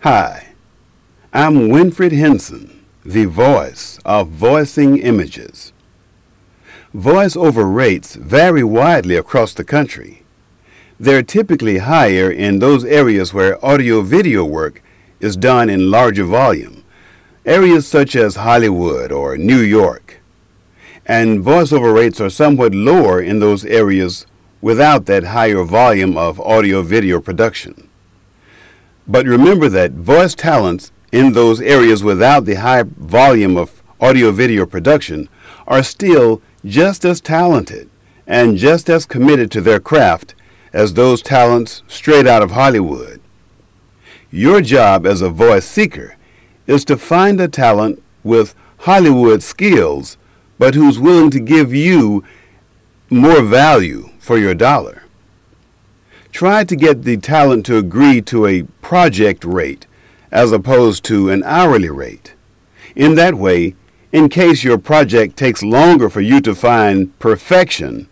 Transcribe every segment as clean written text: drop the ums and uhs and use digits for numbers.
Hi, I'm Winfred Henson, the voice of Voicing Images. Voice-over rates vary widely across the country. They're typically higher in those areas where audio-video work is done in larger volume, areas such as Hollywood or New York. And voice-over rates are somewhat lower in those areas without that higher volume of audio-video production. But remember that voice talents in those areas without the high volume of audio-video production are still just as talented and just as committed to their craft as those talents straight out of Hollywood. Your job as a voice seeker is to find a talent with Hollywood skills, but who's willing to give you more value for your dollar. Try to get the talent to agree to a project rate as opposed to an hourly rate. In that way, in case your project takes longer for you to find perfection,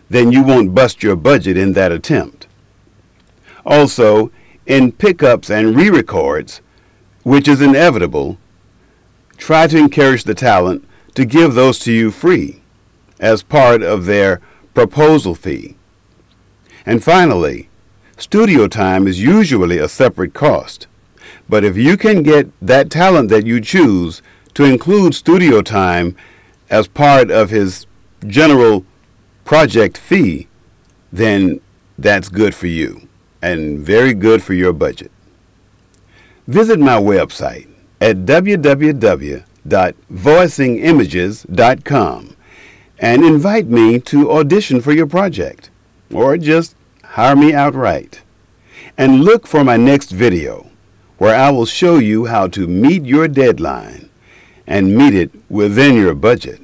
then you won't bust your budget in that attempt. Also, in pickups and re-records, which is inevitable, try to encourage the talent to give those to you free as part of their proposal fee. And finally, studio time is usually a separate cost. But if you can get that talent that you choose to include studio time as part of his general project fee, then that's good for you and very good for your budget. Visit my website at www.voicingimages.com and invite me to audition for your project, or just hire me outright. And look for my next video, where I will show you how to meet your deadline and meet it within your budget.